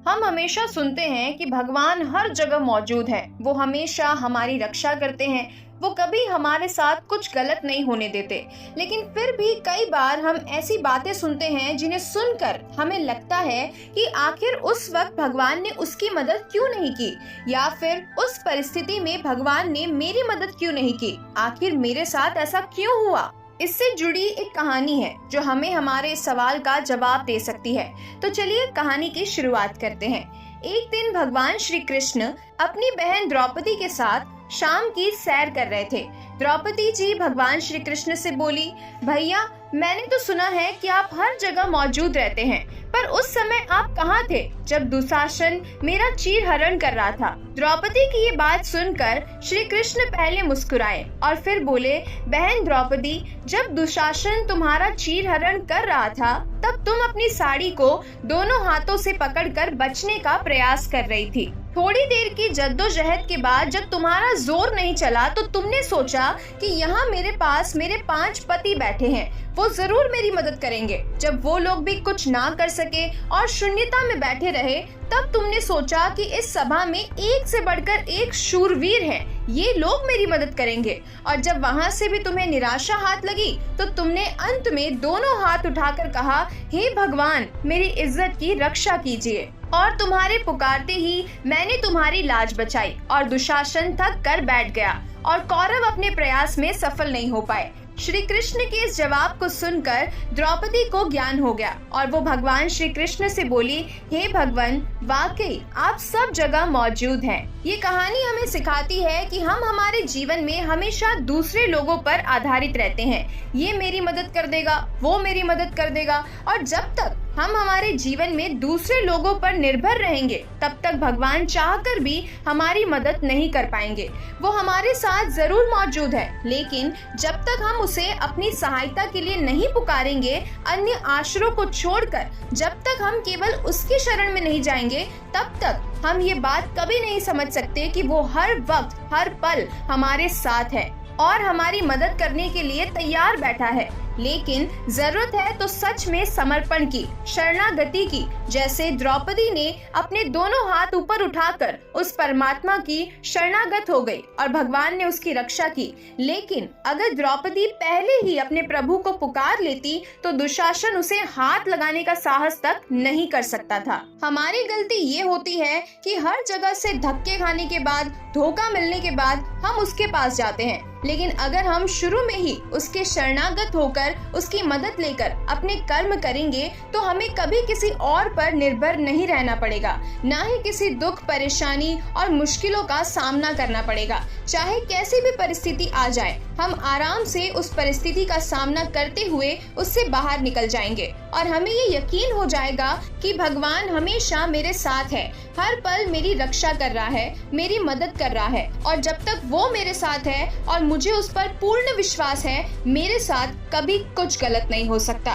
हम हमेशा सुनते हैं कि भगवान हर जगह मौजूद है, वो हमेशा हमारी रक्षा करते हैं, वो कभी हमारे साथ कुछ गलत नहीं होने देते। लेकिन फिर भी कई बार हम ऐसी बातें सुनते हैं जिन्हें सुनकर हमें लगता है कि आखिर उस वक्त भगवान ने उसकी मदद क्यों नहीं की, या फिर उस परिस्थिति में भगवान ने मेरी मदद क्यों नहीं की, आखिर मेरे साथ ऐसा क्यों हुआ। इससे जुड़ी एक कहानी है जो हमें हमारे इस सवाल का जवाब दे सकती है। तो चलिए कहानी की शुरुआत करते हैं। एक दिन भगवान श्री कृष्ण अपनी बहन द्रौपदी के साथ शाम की सैर कर रहे थे। द्रौपदी जी भगवान श्री कृष्ण से बोली, भैया मैंने तो सुना है कि आप हर जगह मौजूद रहते हैं, पर उस समय आप कहाँ थे जब दुशासन मेरा चीर हरण कर रहा था। द्रौपदी की ये बात सुनकर श्री कृष्ण पहले मुस्कुराए और फिर बोले, बहन द्रौपदी, जब दुशासन तुम्हारा चीर हरण कर रहा था तब तुम अपनी साड़ी को दोनों हाथों से पकड़कर बचने का प्रयास कर रही थी। थोड़ी देर की जद्दोजहद के बाद जब तुम्हारा जोर नहीं चला तो तुमने सोचा कि यहाँ मेरे पास मेरे 5 पति बैठे हैं, वो जरूर मेरी मदद करेंगे। जब वो लोग भी कुछ ना कर सके और शून्यता में बैठे रहे, तब तुमने सोचा कि इस सभा में एक से बढ़कर एक शूरवीर है, ये लोग मेरी मदद करेंगे। और जब वहाँ से भी तुम्हें निराशा हाथ लगी तो तुमने अंत में दोनों हाथ उठाकर कहा, हे भगवान मेरी इज्जत की रक्षा कीजिए। और तुम्हारे पुकारते ही मैंने तुम्हारी लाज बचाई और दुशासन थक कर बैठ गया और कौरव अपने प्रयास में सफल नहीं हो पाए। श्री कृष्ण के इस जवाब को सुनकर द्रौपदी को ज्ञान हो गया और वो भगवान श्री कृष्ण से बोली, हे भगवान, वाकई आप सब जगह मौजूद हैं। ये कहानी हमें सिखाती है कि हम हमारे जीवन में हमेशा दूसरे लोगों पर आधारित रहते हैं। ये मेरी मदद कर देगा, वो मेरी मदद कर देगा, और जब तक हम हमारे जीवन में दूसरे लोगों पर निर्भर रहेंगे तब तक भगवान चाहकर भी हमारी मदद नहीं कर पाएंगे। वो हमारे साथ जरूर मौजूद है, लेकिन जब तक हम उसे अपनी सहायता के लिए नहीं पुकारेंगे, अन्य आश्रयों को छोड़कर जब तक हम केवल उसकी शरण में नहीं जाएंगे, तब तक हम ये बात कभी नहीं समझ सकते कि वो हर वक्त हर पल हमारे साथ है और हमारी मदद करने के लिए तैयार बैठा है। लेकिन जरूरत है तो सच में समर्पण की, शरणागति की, जैसे द्रौपदी ने अपने दोनों हाथ ऊपर उठाकर उस परमात्मा की शरणागत हो गई और भगवान ने उसकी रक्षा की। लेकिन अगर द्रौपदी पहले ही अपने प्रभु को पुकार लेती तो दुशासन उसे हाथ लगाने का साहस तक नहीं कर सकता था। हमारी गलती ये होती है कि हर जगह से धक्के खाने के बाद, धोखा मिलने के बाद हम उसके पास जाते हैं, लेकिन अगर हम शुरू में ही उसके शरणागत होकर उसकी मदद लेकर अपने कर्म करेंगे तो हमें कभी किसी और पर निर्भर नहीं रहना पड़ेगा, ना ही किसी दुख, परेशानी और मुश्किलों का सामना करना पड़ेगा। चाहे कैसी भी परिस्थिति आ जाए, हम आराम से उस परिस्थिति का सामना करते हुए उससे बाहर निकल जाएंगे और हमें ये यकीन हो जाएगा कि भगवान हमेशा मेरे साथ है, हर पल मेरी रक्षा कर रहा है, मेरी मदद कर रहा है, और जब तक वो मेरे साथ है और मुझे उस पर पूर्ण विश्वास है, मेरे साथ कभी कुछ गलत नहीं हो सकता।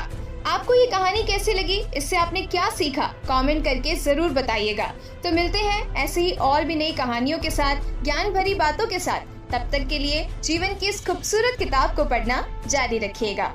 आपको ये कहानी कैसी लगी, इससे आपने क्या सीखा, कमेंट करके जरूर बताइएगा। तो मिलते हैं ऐसे ही और भी नई कहानियों के साथ, ज्ञान भरी बातों के साथ। तब तक के लिए जीवन की इस खूबसूरत किताब को पढ़ना जारी रखिएगा।